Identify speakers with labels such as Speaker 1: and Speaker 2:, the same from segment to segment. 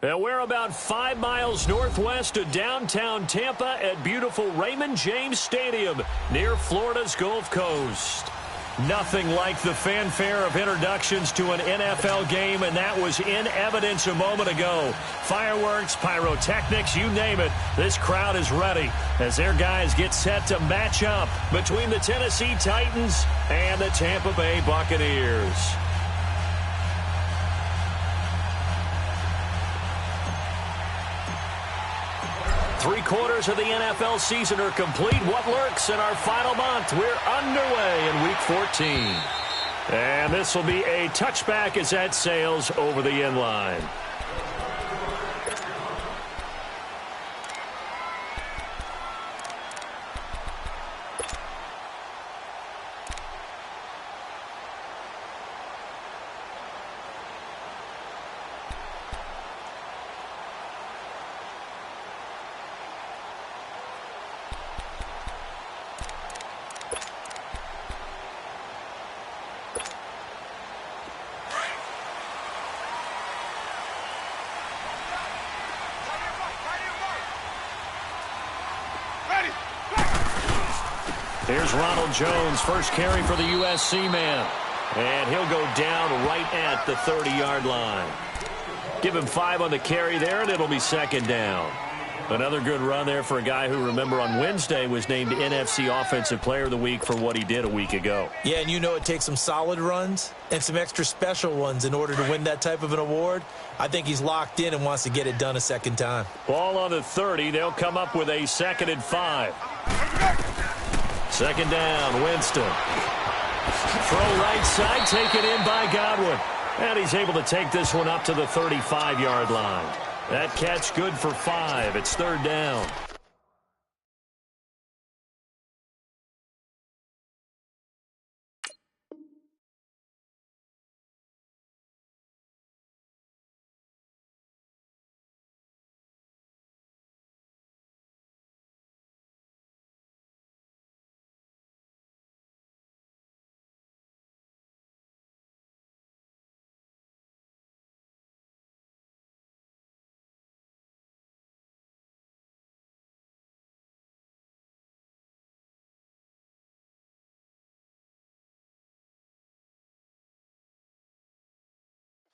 Speaker 1: And we're about 5 miles northwest of downtown Tampa at beautiful Raymond James Stadium near Florida's Gulf Coast. Nothing like the fanfare of introductions to an NFL game, and that was in evidence a moment ago. Fireworks, pyrotechnics, you name it. This crowd is ready as their guys get set to match up between the Tennessee Titans and the Tampa Bay Buccaneers. Three-quarters of the NFL season are complete. What lurks in our final month? We're underway in Week 14. And this will be a touchback as that sails over the end line. Here's Ronald Jones, first carry for the USC man. And he'll go down right at the 30-yard line. Give him 5 on the carry there, and it'll be second down. Another good run there for a guy who, remember, on Wednesday was named NFC Offensive Player of the Week for what he did a week ago.
Speaker 2: Yeah, and you know it takes some solid runs and some extra special ones in order to win that type of an award. I think he's locked in and wants to get it done a second time.
Speaker 1: Ball on the 30. They'll come up with a 2nd and 5. Second down, Winston. Throw right side, taken in by Godwin. And he's able to take this one up to the 35-yard line. That catch good for 5. It's third down.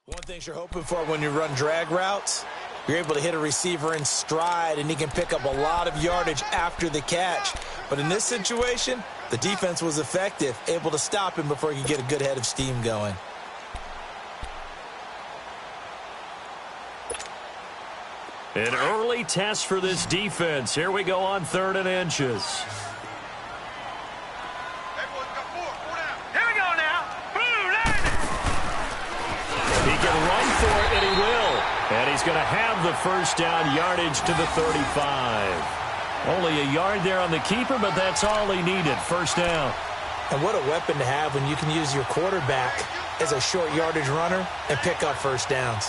Speaker 2: One thing you're hoping for when you run drag routes, you're able to hit a receiver in stride, and he can pick up a lot of yardage after the catch. But in this situation, the defense was effective, able to stop him before he could get a good head of steam going.
Speaker 1: An early test for this defense. Here we go on 3rd and inches. Run for it, and he will. And he's going to have the first down, yardage to the 35. Only a yard there on the keeper, but that's all he needed. First down.
Speaker 2: And what a weapon to have when you can use your quarterback as a short yardage runner and pick up first downs.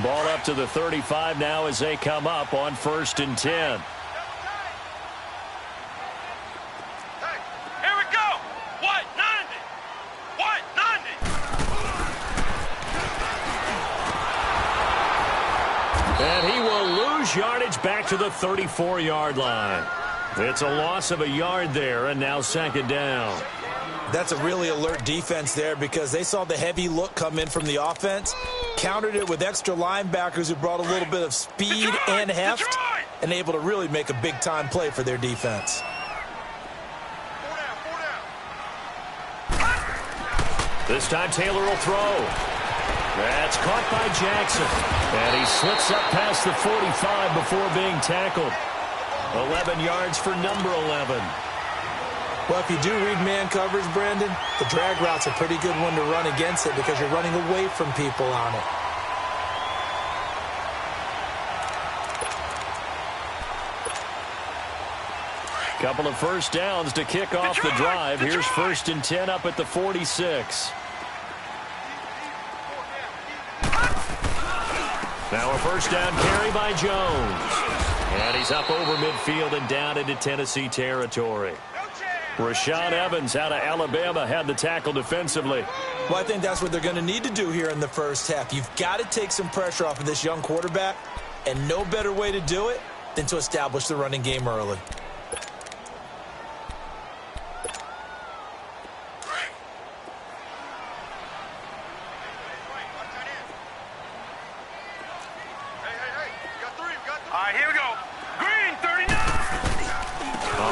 Speaker 1: Ball up to the 35 now as they come up on 1st and 10. And he will lose yardage back to the 34-yard line. It's a loss of a yard there, and now 2nd down.
Speaker 2: That's a really alert defense there because they saw the heavy look come in from the offense, countered it with extra linebackers who brought a little bit of speed and heft, and able to really make a big-time play for their defense.
Speaker 1: This time Taylor will throw. That's caught by Jackson. And he slips up past the 45 before being tackled. 11 yards for number 11.
Speaker 2: Well, if you do read man coverage, Brandon, the drag route's a pretty good one to run against it because you're running away from people on it.
Speaker 1: Couple of first downs to kick off the drive. Here's 1st and 10 up at the 46. Now a first down carry by Jones. And he's up over midfield and down into Tennessee territory. Rashaan Evans out of Alabama had the tackle defensively.
Speaker 2: Well, I think that's what they're going to need to do here in the first half. You've got to take some pressure off of this young quarterback, and no better way to do it than to establish the running game early.
Speaker 3: All right, here we go. Green, 39.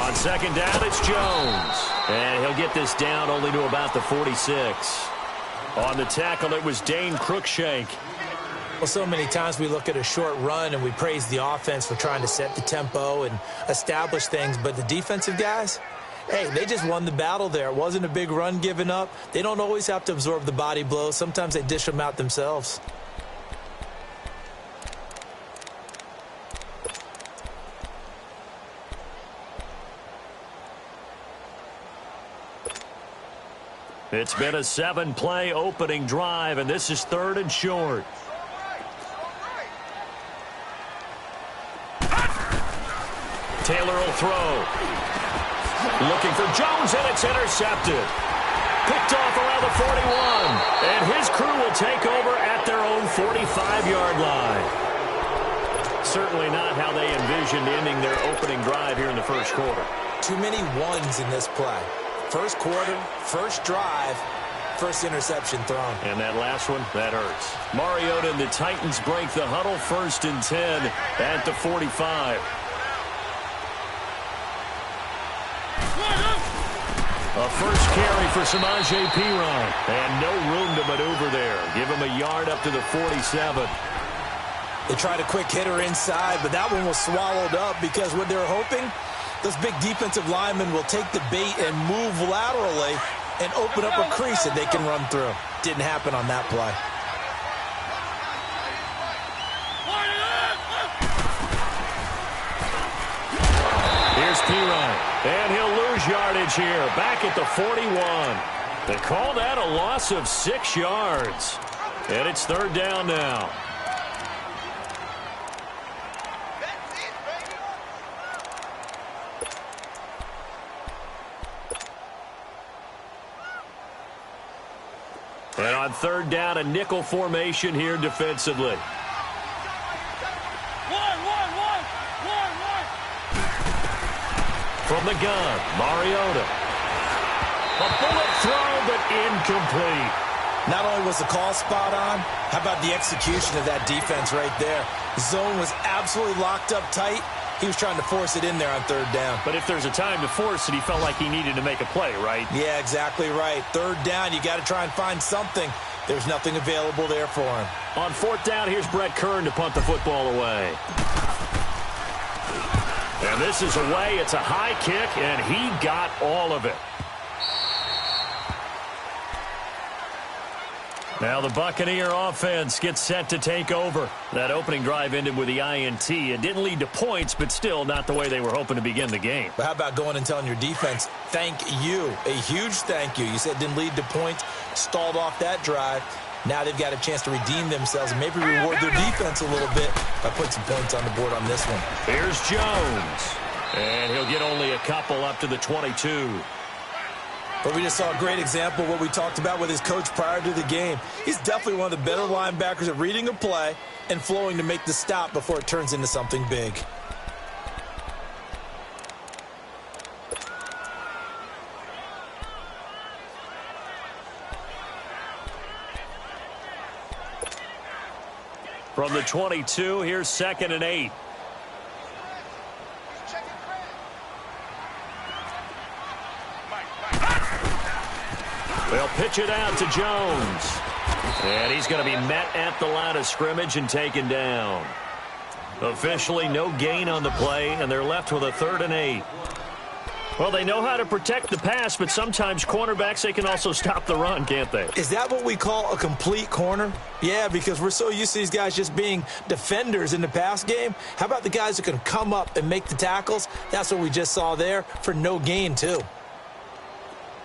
Speaker 1: On second down, it's Jones. And he'll get this down only to about the 46. On the tackle, it was Dane Cruikshank.
Speaker 2: Well, so many times we look at a short run and we praise the offense for trying to set the tempo and establish things, but the defensive guys, hey, they just won the battle there. It wasn't a big run given up. They don't always have to absorb the body blows. Sometimes they dish them out themselves.
Speaker 1: It's been a 7-play opening drive, and this is 3rd and short. Taylor will throw. Looking for Jones, and it's intercepted. Picked off around the 41. And his crew will take over at their own 45-yard line. Certainly not how they envisioned ending their opening drive here in the first quarter.
Speaker 2: Too many ones in this play. First quarter, first drive, first interception thrown.
Speaker 1: And that last one, that hurts. Mariota and the Titans break the huddle, 1st and 10 at the 45. A first carry for Samaje Perine. And no room to maneuver there. Give him a yard up to the 47.
Speaker 2: They tried a quick hitter inside, but that one was swallowed up because what they're hoping, those big defensive linemen will take the bait and move laterally and open up a crease that they can run through. Didn't happen on that play.
Speaker 1: Here's Perine, and he'll lose yardage here, back at the 41. They call that a loss of 6 yards. And it's 3rd down now. And on 3rd down, a nickel formation here defensively. From the gun, Mariota. A bullet throw, but incomplete.
Speaker 2: Not only was the call spot on, how about the execution of that defense right there? Zone was absolutely locked up tight. He was trying to force it in there on 3rd down.
Speaker 1: But if there's a time to force it, he felt like he needed to make a play, right?
Speaker 2: Yeah, exactly right. 3rd down, you got to try and find something. There's nothing available there for him.
Speaker 1: On 4th down, here's Brett Kern to punt the football away. And this is away. It's a high kick, and he got all of it. Now the Buccaneer offense gets set to take over. That opening drive ended with the INT. It didn't lead to points, but still not the way they were hoping to begin the game.
Speaker 2: But how about going and telling your defense, thank you, a huge thank you. You said it didn't lead to points, stalled off that drive. Now they've got a chance to redeem themselves and maybe reward their defense a little bit by putting some points on the board on this one.
Speaker 1: Here's Jones. And he'll get only a couple up to the 22.
Speaker 2: But we just saw a great example of what we talked about with his coach prior to the game. He's definitely one of the better linebackers at reading a play and flowing to make the stop before it turns into something big.
Speaker 1: From the 22, here's 2nd and 8. They'll pitch it out to Jones. And he's going to be met at the line of scrimmage and taken down. Officially, no gain on the play, and they're left with a 3rd and 8. Well, they know how to protect the pass, but sometimes cornerbacks, they can also stop the run, can't they?
Speaker 2: Is that what we call a complete corner? Yeah, because we're so used to these guys just being defenders in the pass game. How about the guys who can come up and make the tackles? That's what we just saw there for no gain, too.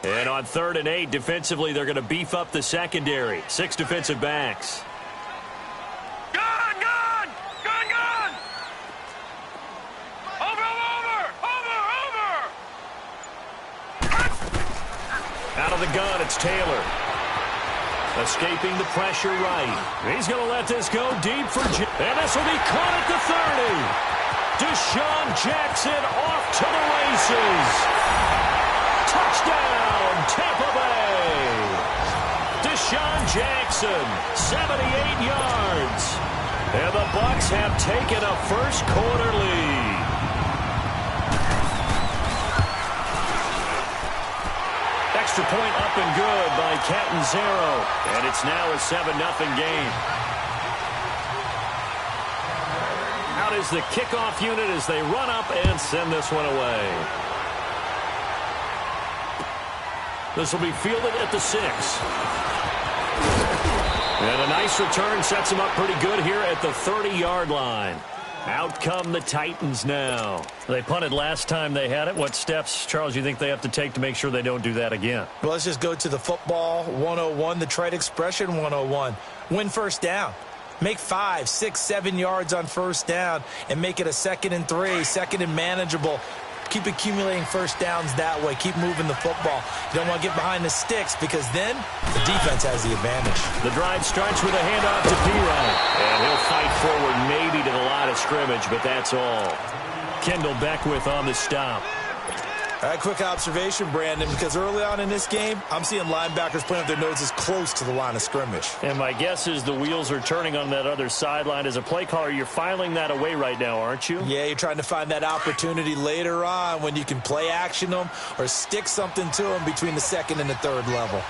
Speaker 1: And on 3rd and 8, defensively, they're going to beef up the secondary. 6 defensive backs.
Speaker 3: Gun! Over!
Speaker 1: of the gun, it's Taylor. Escaping the pressure right. He's going to let this go deep for Jim. And this will be caught at the 30. Deshaun Jackson off to the races. Touchdown, Tampa Bay. Deshaun Jackson, 78 yards. And the Bucs have taken a first quarter lead. Extra point up and good by Catanzaro. And it's now a 7-0 game. Out is the kickoff unit as they run up and send this one away. This will be fielded at the 6. And a nice return sets them up pretty good here at the 30-yard line. Out come the Titans now. They punted last time they had it. What steps, Charles, you think they have to take to make sure they don't do that again?
Speaker 2: Well, let's just go to the football 101, the trade expression 101. Win first down. Make 5, 6, 7 yards on first down and make it a 2nd and 3, 2nd and manageable. Keep accumulating first downs that way. Keep moving the football. You don't want to get behind the sticks because then the defense has the advantage.
Speaker 1: The drive starts with a handoff to P-Ryan. And he'll fight forward maybe to the line of scrimmage, but that's all. Kendall Beckwith on the stop.
Speaker 2: All right, quick observation, Brandon, because early on in this game, I'm seeing linebackers playing with their noses close to the line of scrimmage.
Speaker 1: And my guess is the wheels are turning on that other sideline. As a play caller, you're filing that away right now, aren't you?
Speaker 2: Yeah, you're trying to find that opportunity later on when you can play action them or stick something to them between the 2nd and the 3rd level.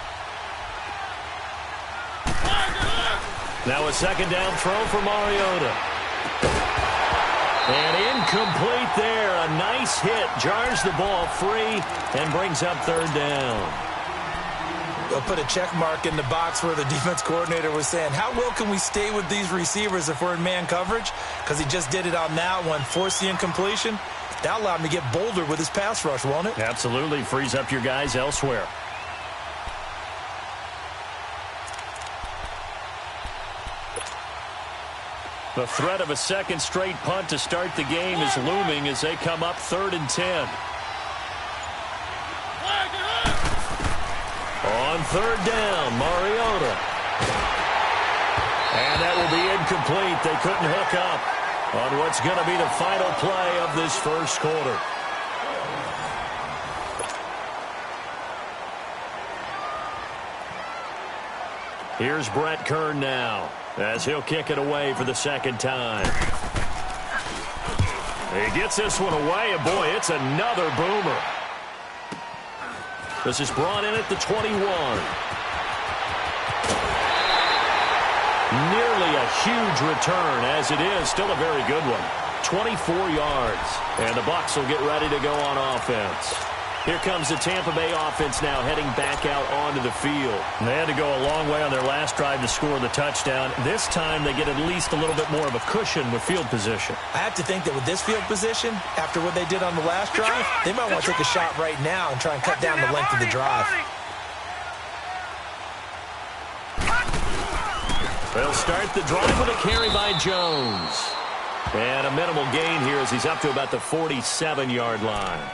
Speaker 1: Now a 2nd down throw for Mariota. And incomplete there. A nice hit. Jars the ball free and brings up 3rd down.
Speaker 2: They'll put a check mark in the box where the defense coordinator was saying, how well can we stay with these receivers if we're in man coverage? Because he just did it on that one. Force the incompletion. That allowed him to get bolder with his pass rush, won't it?
Speaker 1: Absolutely. Frees up your guys elsewhere. The threat of a 2nd straight punt to start the game is looming as they come up 3rd and 10. On 3rd down, Mariota. And that will be incomplete. They couldn't hook up on what's going to be the final play of this first quarter. Here's Brett Kern now as he'll kick it away for the 2nd time. He gets this one away, and boy, it's another boomer. This is brought in at the 21. Nearly a huge return, as it is still a very good one. 24 yards, and the Bucs will get ready to go on offense. Here comes the Tampa Bay offense now heading back out onto the field. They had to go a long way on their last drive to score the touchdown. This time they get at least a little bit more of a cushion with field position.
Speaker 2: I have to think that with this field position, after what they did on the last drive, they might want to take a shot right now and try and cut down the length of the drive.
Speaker 1: They'll start the drive with a carry by Jones. And a minimal gain here as he's up to about the 47-yard line.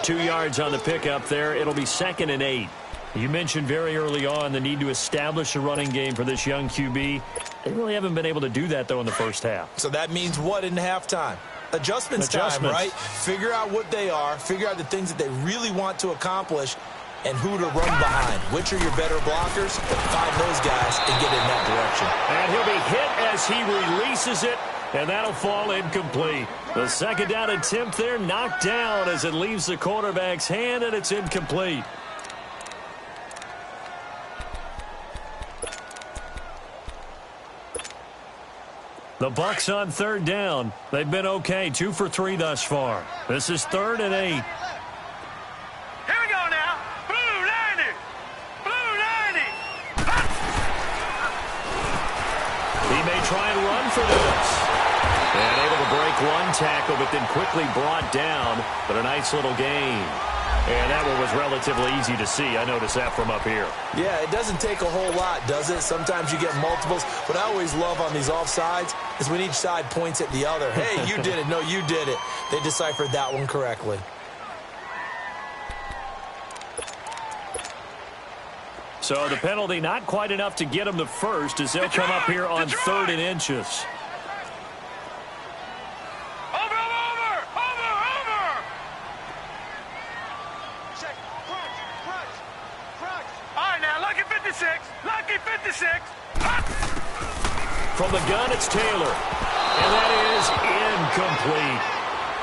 Speaker 1: 2 yards on the pickup there. It'll be 2nd and 8. You mentioned very early on the need to establish a running game for this young QB. They really haven't been able to do that, though, in the first half.
Speaker 2: So that means what in halftime? Adjustments time, right? Figure out what they are. Figure out the things that they really want to accomplish and who to run behind. Which are your better blockers? Find those guys and get in that direction.
Speaker 1: And he'll be hit as he releases it. And that'll fall incomplete. The 2nd down attempt there knocked down as it leaves the quarterback's hand, and it's incomplete. The Bucs on 3rd down. They've been okay, 2 for 3 thus far. This is 3rd and 8.
Speaker 3: Here we go now. Blue 90. Blue 90.
Speaker 1: He may try and run for this. And able to break one tackle, but then quickly brought down. But a nice little gain. And that one was relatively easy to see. I noticed that from up here.
Speaker 2: Yeah, it doesn't take a whole lot, does it? Sometimes you get multiples. What I always love on these offsides is when each side points at the other. Hey, you did it. No, you did it. They deciphered that one correctly.
Speaker 1: So the penalty not quite enough to get him the first as they'll come up here on 3rd and inches.
Speaker 3: Lucky 56.
Speaker 1: From the gun, it's Taylor. And that is incomplete.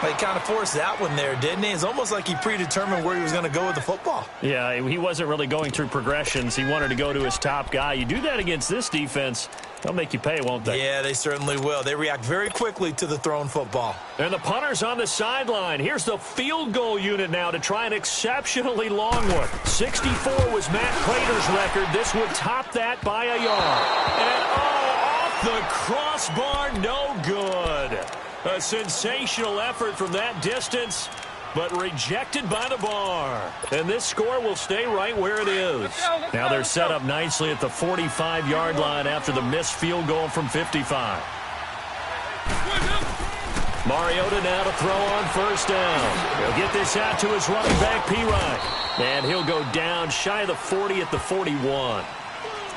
Speaker 2: He kind of forced that one there, didn't he? It's almost like he predetermined where he was going to go with the football.
Speaker 1: Yeah, he wasn't really going through progressions. He wanted to go to his top guy. You do that against this defense, they'll make you pay, won't they?
Speaker 2: Yeah, they certainly will. They react very quickly to the thrown football.
Speaker 1: And the punter's on the sideline. Here's the field goal unit now to try an exceptionally long one. 64 was Matt Prater's record. This would top that by a yard. And off the crossbar, no good. A sensational effort from that distance, but rejected by the bar. And this score will stay right where it is. Now they're set up nicely at the 45-yard line after the missed field goal from 55. Mariota now to throw on 1st down. He'll get this out to his running back, P-Ryan. And he'll go down shy of the 40 at the 41.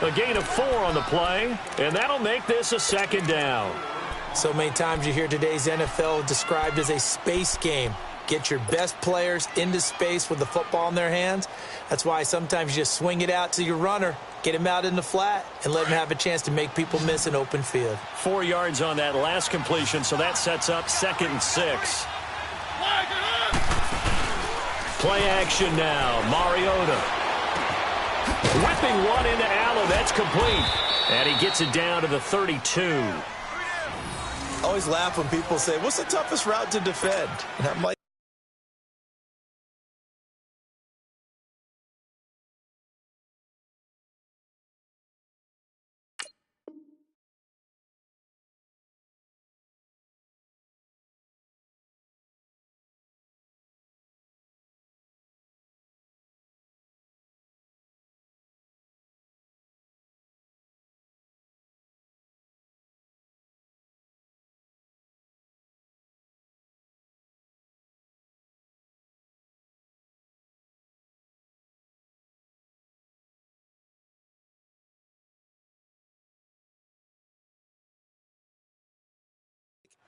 Speaker 1: A gain of 4 on the play, and that'll make this a 2nd down.
Speaker 2: So many times you hear today's NFL described as a space game. Get your best players into space with the football in their hands. That's why sometimes you just swing it out to your runner, get him out in the flat, and let him have a chance to make people miss an open field.
Speaker 1: 4 yards on that last completion, so that sets up 2nd and 6. Play action now. Mariota. Whipping one into Allen. That's complete. And he gets it down to the 32.
Speaker 2: I always laugh when people say, what's the toughest route to defend? And I'm like,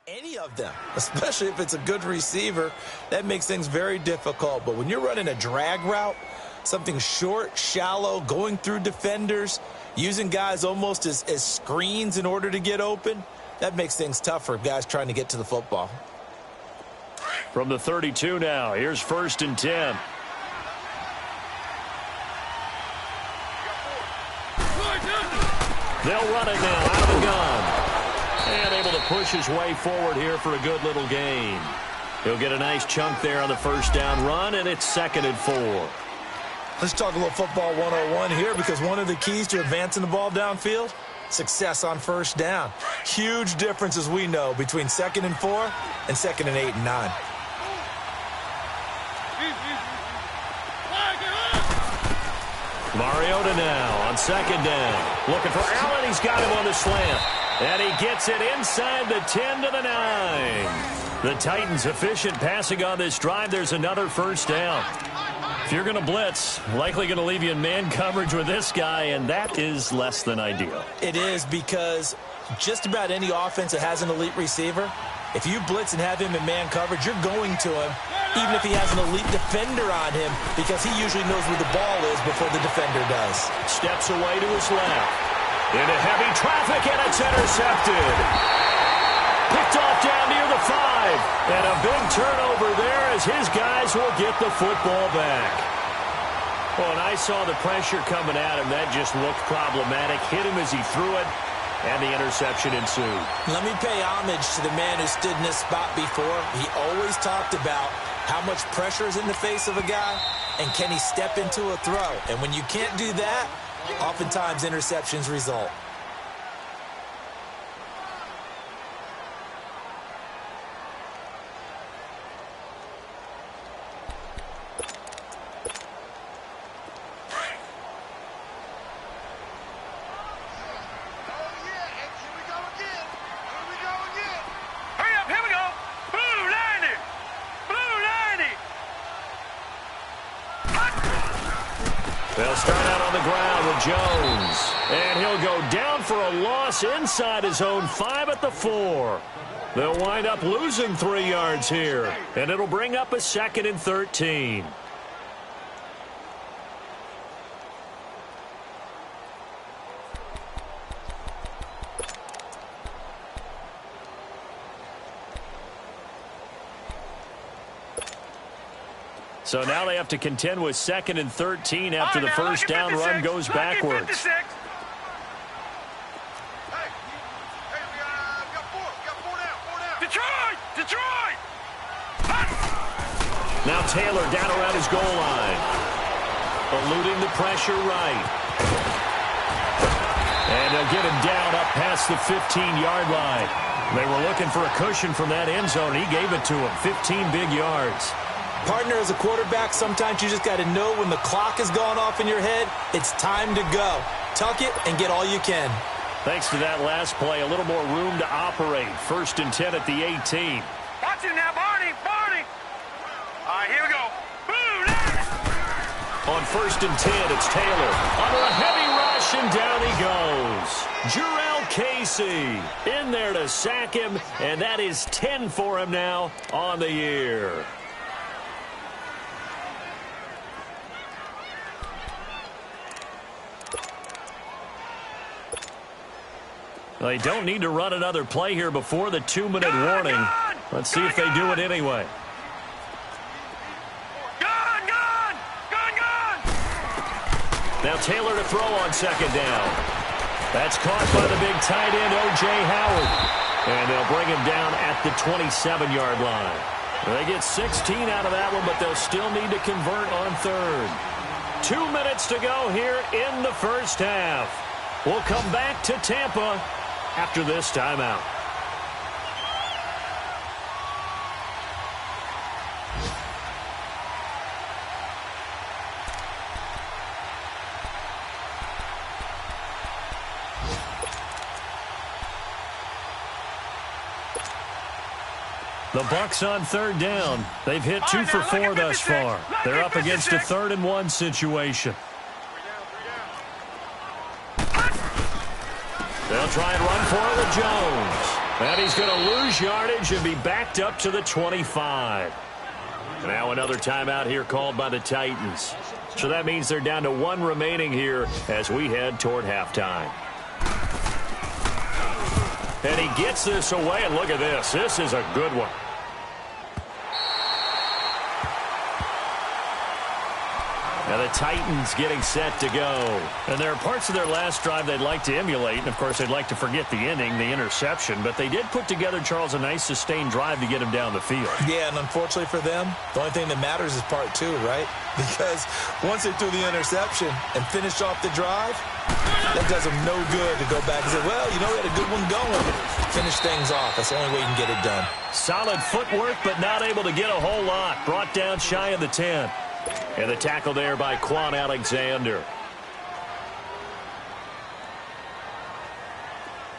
Speaker 2: any of them, especially if it's a good receiver, that makes things very difficult. But when you're running a drag route, something short, shallow, going through defenders, using guys almost as screens in order to get open, that makes things tough for guys trying to get to the football.
Speaker 1: From the 32 now, here's 1st and 10. They'll run it now out of the gun. And able to push his way forward here for a good little gain. He'll get a nice chunk there on the 1st down run, and it's 2nd and 4.
Speaker 2: Let's talk a little football 101 here, because one of the keys to advancing the ball downfield, success on 1st down. Huge difference, as we know, between 2nd and 4 and 2nd and 8 and 9.
Speaker 1: Mariota now on 2nd down. Looking for Allen. He's got him on the slant. And he gets it inside the 10 to the 9. The Titans efficient passing on this drive. There's another 1st down. If you're going to blitz, likely going to leave you in man coverage with this guy, and that is less than ideal.
Speaker 2: It is, because just about any offense that has an elite receiver, if you blitz and have him in man coverage, you're going to him, even if he has an elite defender on him, because he usually knows where the ball is before the defender does.
Speaker 1: Steps away to his left. Into heavy traffic, and it's intercepted. Picked off down near the 5. And a big turnover there as his guys will get the football back. Well, and I saw the pressure coming at him. That just looked problematic. Hit him as he threw it, and the interception ensued.
Speaker 2: Let me pay homage to the man who stood in this spot before. He always talked about how much pressure is in the face of a guy, and can he step into a throw. And when you can't do that, oftentimes interceptions result.
Speaker 1: They'll start out on the ground with And he'll go down for a loss inside his own 5 at the 4. They'll wind up losing 3 yards here, and it'll bring up a 2nd and 13. So now they have to contend with 2nd and 13 after the first down run goes backwards.
Speaker 3: Detroit!
Speaker 1: Now Taylor down around his goal line. Eluding the pressure right. And they'll get him down up past the 15-yard line. They were looking for a cushion from that end zone. He gave it to him. 15 big yards.
Speaker 2: Partner, as a quarterback, sometimes you just got to know when the clock is going off in your head, it's time to go. Tuck it and get all you can.
Speaker 1: Thanks to that last play, a little more room to operate. 1st and 10 at the 18.
Speaker 3: Watch him now, Barney! All right, here we go. Boom!
Speaker 1: On 1st and 10, it's Taylor. Under a heavy rush, and down he goes. Jurrell Casey in there to sack him, and that is 10 for him now on the year. They don't need to run another play here before the 2-minute warning. Let's see if they do it anyway. Now Taylor to throw on 2nd down. That's caught by the big tight end, O.J. Howard. And they'll bring him down at the 27-yard line. They get 16 out of that one, but they'll still need to convert on 3rd. 2 minutes to go here in the first half. We'll come back to Tampa after this timeout. The Bucs on 3rd down. They've hit 2 for 4 thus far. They're up against a 3rd and 1 situation. They'll try and run for it with Jones. And he's going to lose yardage and be backed up to the 25. Now another timeout here called by the Titans. So that means they're down to 1 remaining here as we head toward halftime. And he gets this away, and look at this. This is a good one. Now the Titans getting set to go. And there are parts of their last drive they'd like to emulate. And, of course, they'd like to forget the ending, the interception. But they did put together, Charles, a nice sustained drive to get him down the field.
Speaker 2: Yeah, and unfortunately for them, the only thing that matters is part 2, right? Because once they threw the interception and finished off the drive, that does them no good to go back and say, well, you know, we had a good one going. Finish things off. That's the only way you can get it done.
Speaker 1: Solid footwork, but not able to get a whole lot. Brought down shy of the 10. And the tackle there by Quan Alexander.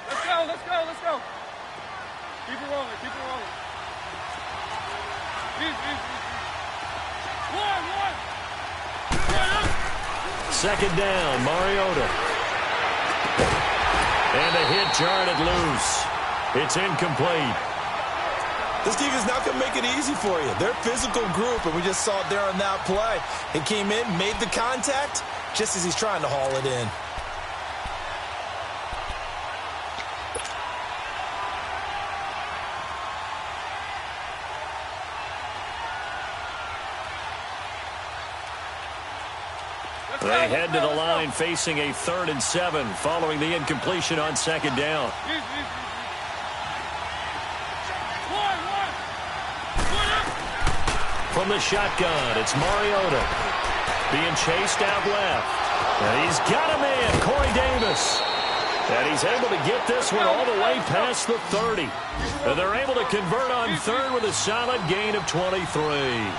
Speaker 4: Let's go. Keep it rolling. One.
Speaker 1: 2nd down, Mariota. And a hit jarred it loose. It's incomplete.
Speaker 2: This defense is not going to make it easy for you. They're a physical group, and we just saw it there on that play. He came in, made the contact, just as he's trying to haul it in.
Speaker 1: They head to the line facing a 3rd and 7 following the incompletion on 2nd down. From the shotgun, it's Mariota. Being chased out left. And he's got a man, Corey Davis. And he's able to get this one all the way past the 30. And they're able to convert on 3rd with a solid gain of 23.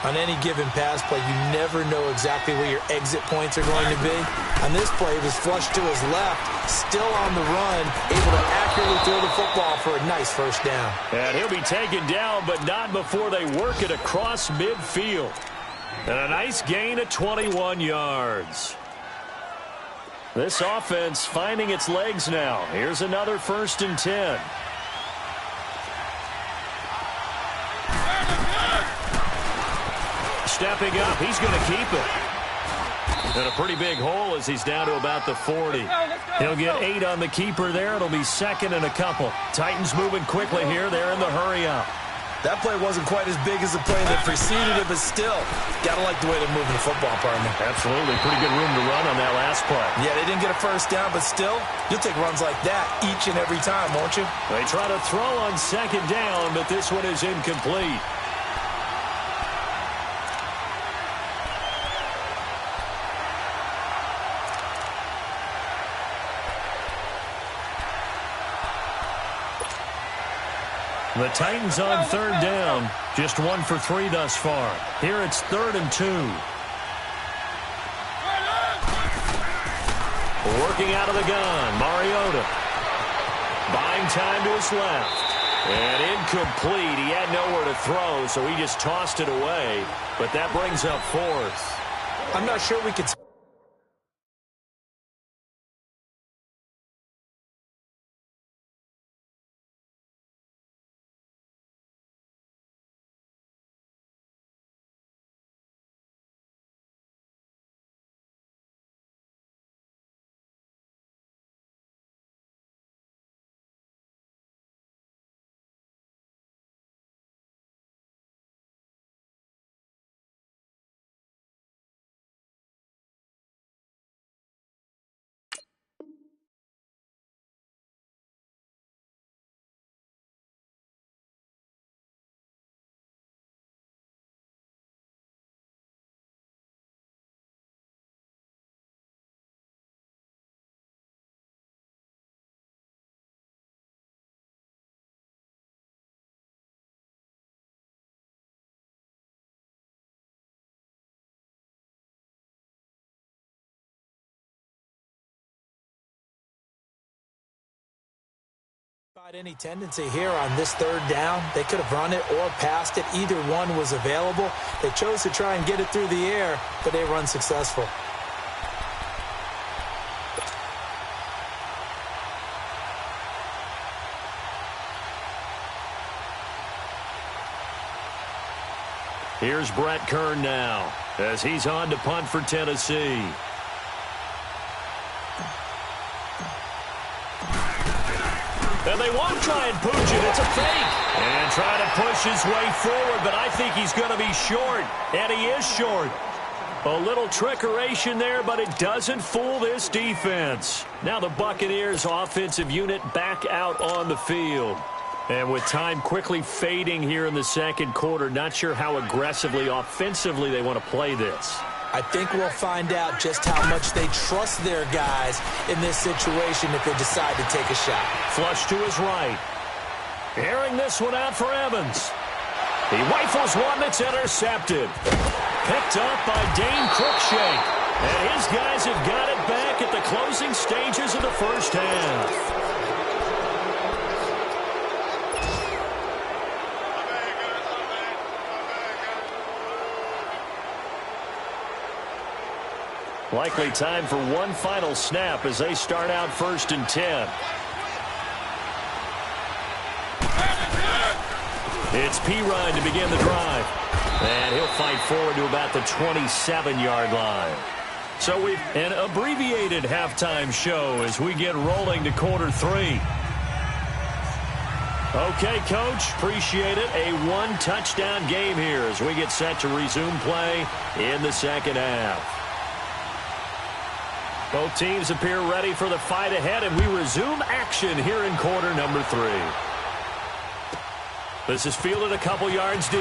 Speaker 2: On any given pass play, you never know exactly where your exit points are going to be. On this play, it was flushed to his left, still on the run, able to accurately throw the football for a nice first down.
Speaker 1: And he'll be taken down, but not before they work it across midfield. And a nice gain of 21 yards. This offense finding its legs now. Here's another 1st and 10. Stepping up, he's going to keep it. And a pretty big hole as he's down to about the 40. He'll get 8 on the keeper there. It'll be 2nd and a couple. Titans moving quickly here. They're in the hurry up.
Speaker 2: That play wasn't quite as big as the play that preceded it, but still, got to like the way they're moving the football, partner.
Speaker 1: Absolutely. Pretty good room to run on that last play.
Speaker 2: Yeah, they didn't get a 1st down, but still, you'll take runs like that each and every time, won't you?
Speaker 1: They try to throw on 2nd down, but this one is incomplete. The Titans on 3rd down. Just 1 for 3 thus far. Here it's 3rd and 2. Working out of the gun, Mariota. Buying time to his left. And incomplete. He had nowhere to throw, so he just tossed it away. But that brings up 4th.
Speaker 2: I'm not sure we could... Any tendency here on this 3rd down. They could have run it or passed it. Either one was available. They chose to try and get it through the air, but they were unsuccessful.
Speaker 1: Here's Brett Kern now as he's on to punt for Tennessee. And they won't try and pooch it. It's a fake. And try to push his way forward, but I think he's going to be short. And he is short. A little trickeration there, but it doesn't fool this defense. Now the Buccaneers offensive unit back out on the field. And with time quickly fading here in the 2nd quarter, not sure how aggressively offensively they want to play this.
Speaker 2: I think we'll find out just how much they trust their guys in this situation if they decide to take a shot.
Speaker 1: Flush to his right. Airing this one out for Evans. He rifles one that's intercepted. Picked up by Dane Cruikshank. And his guys have got it back at the closing stages of the 1st half. Likely time for one final snap as they start out 1st and 10. It's Pirine to begin the drive. And he'll fight forward to about the 27-yard line. So we've an abbreviated halftime show as we get rolling to quarter 3. Okay, Coach, appreciate it. A 1-touchdown game here as we get set to resume play in the 2nd half. Both teams appear ready for the fight ahead, and we resume action here in quarter number 3. This is fielded a couple yards deep.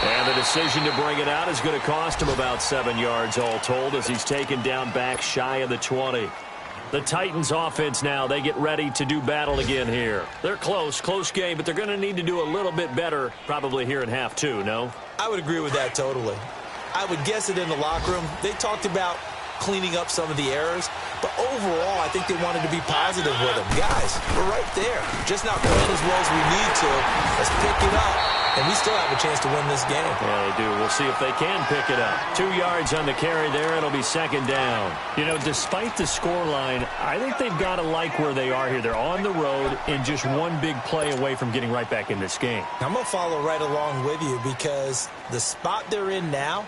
Speaker 1: And the decision to bring it out is going to cost him about 7 yards all told as he's taken down back shy of the 20. The Titans offense now, they get ready to do battle again here. They're close game, but they're going to need to do a little bit better probably here in half 2, no?
Speaker 2: I would agree with that totally. I would guess it in the locker room. They talked about cleaning up some of the errors. But overall, I think they wanted to be positive with him. Guys, we're right there. Just not playing as well as we need to. Let's pick it up. And we still have a chance to win this game.
Speaker 1: Yeah, they do. We'll see if they can pick it up. 2 yards on the carry there. It'll be second down. You know, despite the scoreline, I think they've got to like where they are here. They're on the road and just one big play away from getting right back in this game.
Speaker 2: I'm going to follow right along with you because the spot they're in now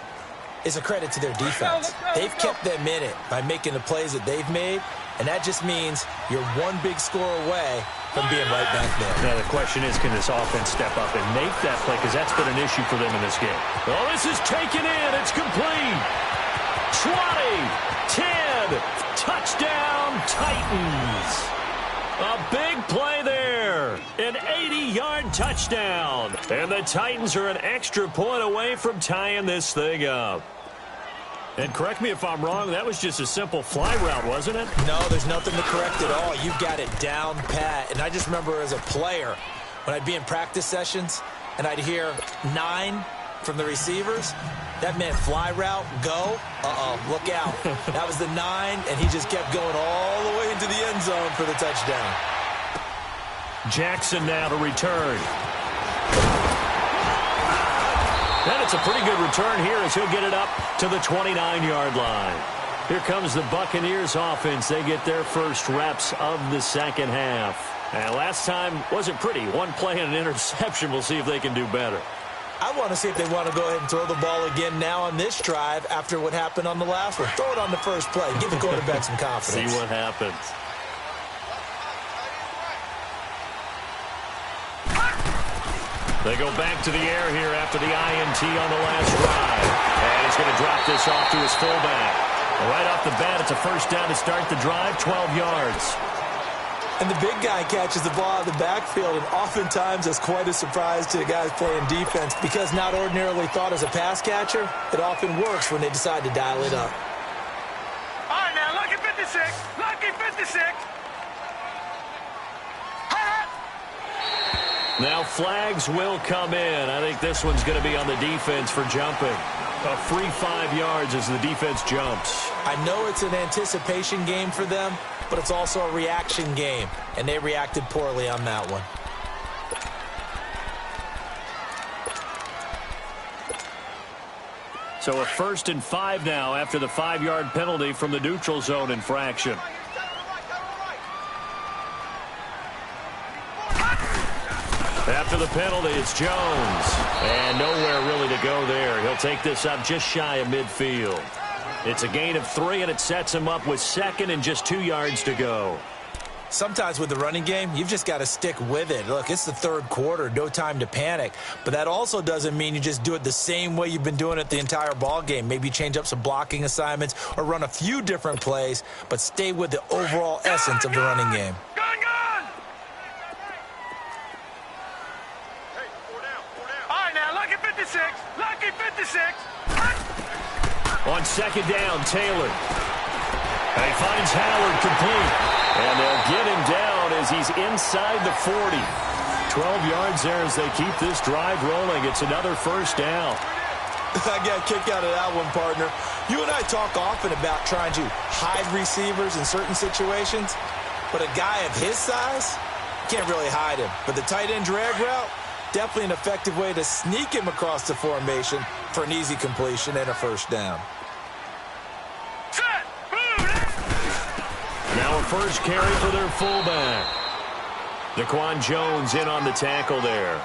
Speaker 2: is a credit to their defense. They've kept them in it by making the plays that they've made, and that just means you're one big score away from being right back there.
Speaker 1: Now, the question is, can this offense step up and make that play? Because that's been an issue for them in this game. Oh, this is taken in. It's complete. 20, 10, touchdown, Titans. A big play there. An 80-yard touchdown. And the Titans are an extra point away from tying this thing up. And correct me if I'm wrong, that was just a simple fly route, wasn't it?
Speaker 2: No, there's nothing to correct at all. You've got it down pat. And I just remember as a player, when I'd be in practice sessions and I'd hear 9 from the receivers, that meant fly route, go. Look out. That was the 9, and he just kept going all the way into the end zone for the touchdown.
Speaker 1: Jackson now to return. And it's a pretty good return here as he'll get it up to the 29-yard line. Here comes the Buccaneers offense. They get their first reps of the second half. And last time wasn't pretty. One play and an interception. We'll see if they can do better.
Speaker 2: I want to see if they want to go ahead and throw the ball again now on this drive after what happened on the last one. Throw it on the first play. Give the quarterback some confidence.
Speaker 1: See what happens. They go back to the air here after the INT on the last drive. And he's going to drop this off to his fullback. Right off the bat, it's a first down to start the drive, 12 yards.
Speaker 2: And the big guy catches the ball out of the backfield, and oftentimes that's quite a surprise to the guys playing defense because not ordinarily thought as a pass catcher, it often works when they decide to dial it up.
Speaker 3: All right, now, lucky 56. Lucky 56.
Speaker 1: Now flags will come in. I think this one's going to be on the defense for jumping. A free 5 yards as the defense jumps.
Speaker 2: I know it's an anticipation game for them, but it's also a reaction game, and they reacted poorly on that one.
Speaker 1: So a 1st and 5 now after the 5-yard penalty from the neutral zone infraction. After the penalty, it's Jones. And nowhere really to go there. He'll take this up just shy of midfield. It's a gain of 3, and it sets him up with 2nd and just 2 yards to go.
Speaker 2: Sometimes with the running game, you've just got to stick with it. Look, it's the 3rd quarter, no time to panic. But that also doesn't mean you just do it the same way you've been doing it the entire ball game. Maybe change up some blocking assignments or run a few different plays, but stay with the overall essence of the running game.
Speaker 3: Gun! Hey, 4 down. All right, now, lucky 56. Lucky 56.
Speaker 1: On 2nd down, Taylor. And he finds Howard complete. And they'll get him down as he's inside the 40. 12 yards there as they keep this drive rolling. It's another first down.
Speaker 2: I got a kick out of that one, partner. You and I talk often about trying to hide receivers in certain situations, but a guy of his size, can't really hide him. But the tight end drag route, definitely an effective way to sneak him across the formation for an easy completion and a first down.
Speaker 1: Now a first carry for their fullback. Daquan Jones in on the tackle there.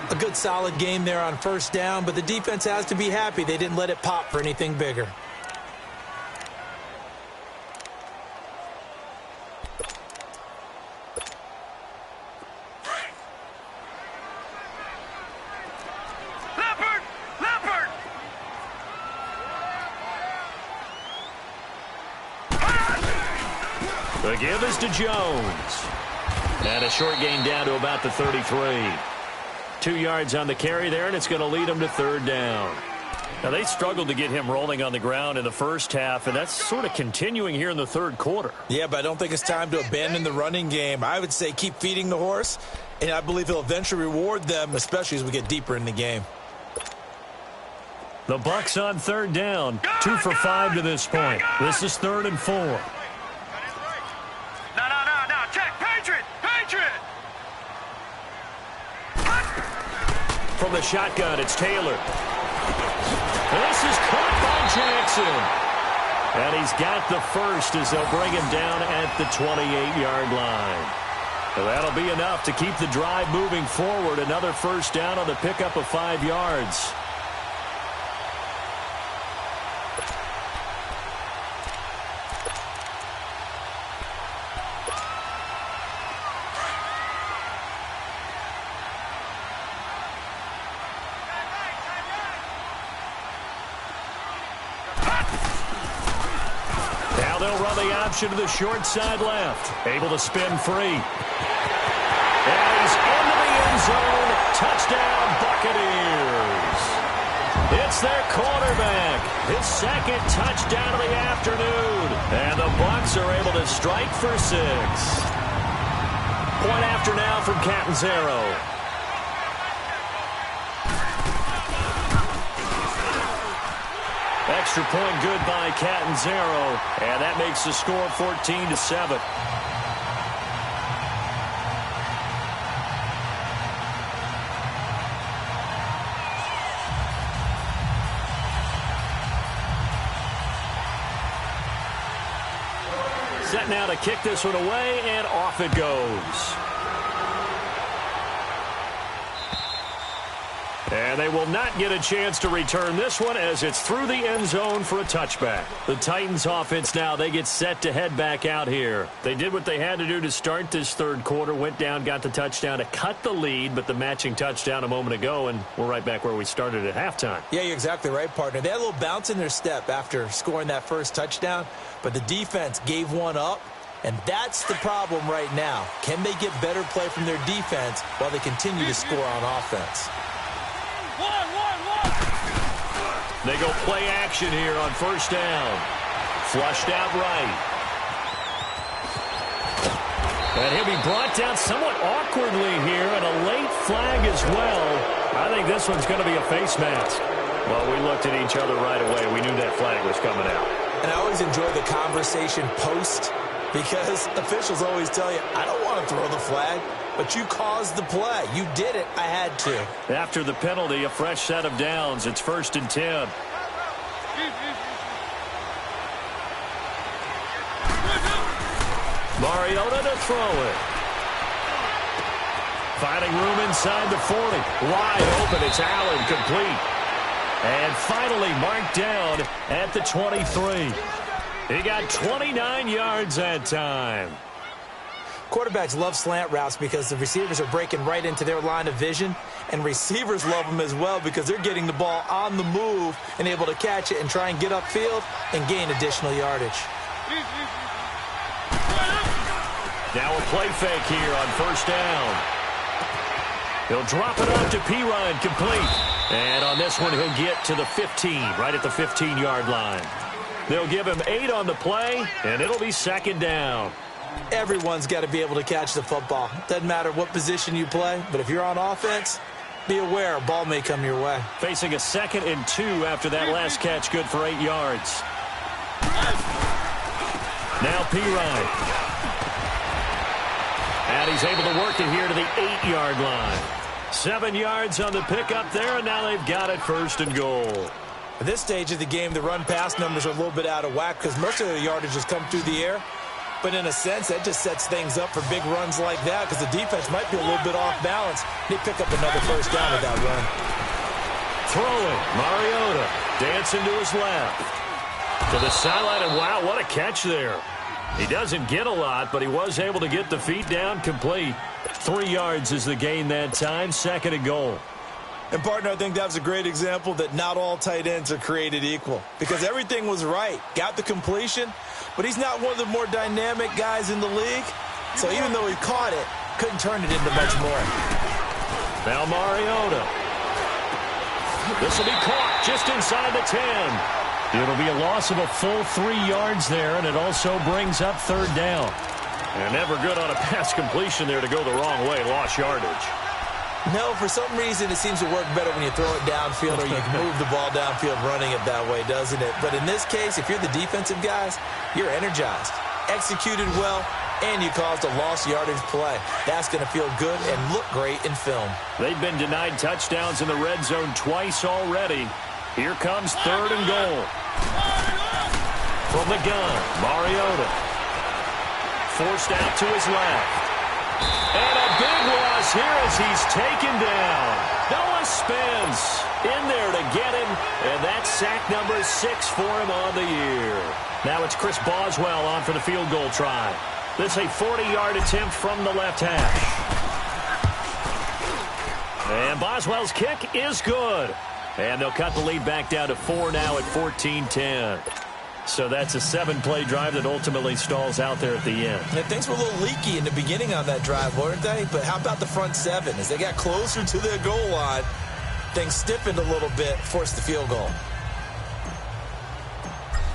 Speaker 2: A good solid game there on first down, but the defense has to be happy they didn't let it pop for anything bigger.
Speaker 1: The give is to Jones. And a short gain down to about the 33. 2 yards on the carry there, and it's going to lead him to 3rd down. Now, they struggled to get him rolling on the ground in the first half, and that's sort of continuing here in the 3rd quarter.
Speaker 2: Yeah, but I don't think it's time to abandon the running game. I would say keep feeding the horse, and I believe he'll eventually reward them, especially as we get deeper in the game.
Speaker 1: The Bucs on third down. 2 for 5 to this point. This is 3rd and 4.
Speaker 3: No. Check. Patriot.
Speaker 1: From the shotgun, it's Taylor. This is caught by Jackson. And he's got the first as they'll bring him down at the 28-yard line. So that'll be enough to keep the drive moving forward. Another first down on the pickup of 5 yards. They'll run the option to the short side left. Able to spin free. And he's into the end zone. Touchdown, Buccaneers. It's their quarterback. His second touchdown of the afternoon. And the Bucs are able to strike for 6. Point after now from Catanzaro. Extra point good by Catanzaro, and that makes the score 14-7. Set now to kick this one away, and off it goes. And they will not get a chance to return this one as it's through the end zone for a touchback. The Titans offense now, they get set to head back out here. They did what they had to do to start this third quarter, went down, got the touchdown to cut the lead, but the matching touchdown a moment ago, and we're right back where we started at halftime.
Speaker 2: Yeah, you're exactly right, partner. They had a little bounce in their step after scoring that first touchdown, but the defense gave one up, and that's the problem right now. Can they get better play from their defense while they continue to score on offense?
Speaker 1: They go play action here on first down. Flushed out right. And he'll be brought down somewhat awkwardly here, and a late flag as well. I think this one's going to be a face mask. Well, we looked at each other right away. We knew that flag was coming out.
Speaker 2: And I always enjoy the conversation post, because officials always tell you, I don't want to throw the flag, but you caused the play. You did it. I had to.
Speaker 1: After the penalty, a fresh set of downs. It's 1st and 10. Mariota to throw it. Finding room inside the 40. Wide open. It's Allen, complete. And finally marked down at the 23. He got 29 yards that time.
Speaker 2: Quarterbacks love slant routes because the receivers are breaking right into their line of vision, and receivers love them as well because they're getting the ball on the move and able to catch it and try and get upfield and gain additional yardage.
Speaker 1: Now a play fake here on first down. He'll drop it off to Pirine, complete. And on this one, he'll get to the 15, right at the 15-yard line. They'll give him 8 on the play, and it'll be second down.
Speaker 2: Everyone's got to be able to catch the football. Doesn't matter what position you play, but if you're on offense, be aware a ball may come your way.
Speaker 1: Facing a 2nd and 2 after that last catch, good for 8 yards. Now Pirine. And he's able to work it here to the 8-yard line. 7 yards on the pickup there, and now they've got it 1st and goal.
Speaker 2: At this stage of the game, the run-pass numbers are a little bit out of whack because most of the yardage has come through the air. But in a sense, that just sets things up for big runs like that because the defense might be a little bit off balance. They pick up another first down with that run.
Speaker 1: Throwing, Mariota dancing to his left. To the sideline, and wow, what a catch there. He doesn't get a lot, but he was able to get the feet down complete. 3 yards is the gain that time, 2nd and goal.
Speaker 2: And, partner, I think that was a great example that not all tight ends are created equal because everything was right. Got the completion, but he's not one of the more dynamic guys in the league. So even though he caught it, couldn't turn it into much more.
Speaker 1: Now Mariota. This will be caught just inside the 10. It'll be a loss of a full 3 yards there, and it also brings up 3rd down. And never good on a pass completion there to go the wrong way. Lost yardage.
Speaker 2: No, for some reason it seems to work better when you throw it downfield or you can move the ball downfield running it that way, doesn't it? But in this case, if you're the defensive guys, you're energized, executed well, and you caused a lost yardage play. That's going to feel good and look great in film.
Speaker 1: They've been denied touchdowns in the red zone twice already. Here comes 3rd and goal. From the gun, Mariota. Forced out to his left. And a big loss here as he's taken down. Noah spins in there to get him, and that's sack number 6 for him on the year. Now it's Chris Boswell on for the field goal try. This is a 40-yard attempt from the left hash. And Boswell's kick is good. And they'll cut the lead back down to 4 now at 14-10. So that's a 7-play drive that ultimately stalls out there at the end.
Speaker 2: Yeah, things were a little leaky in the beginning on that drive, weren't they? But how about the front 7? As they got closer to their goal line, things stiffened a little bit, forced the field goal.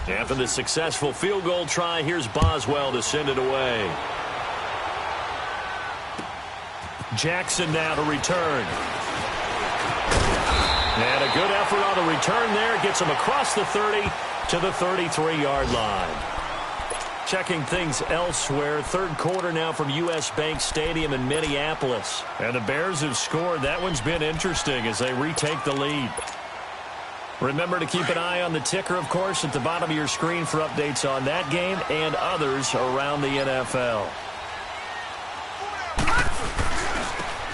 Speaker 1: After the successful field goal try, here's Boswell to send it away. Jackson now to return. And a good effort on the return there. Gets him across the 30 to the 33-yard line. Checking things elsewhere. 3rd quarter now from U.S. Bank Stadium in Minneapolis. And the Bears have scored. That one's been interesting as they retake the lead. Remember to keep an eye on the ticker, of course, at the bottom of your screen for updates on that game and others around the NFL.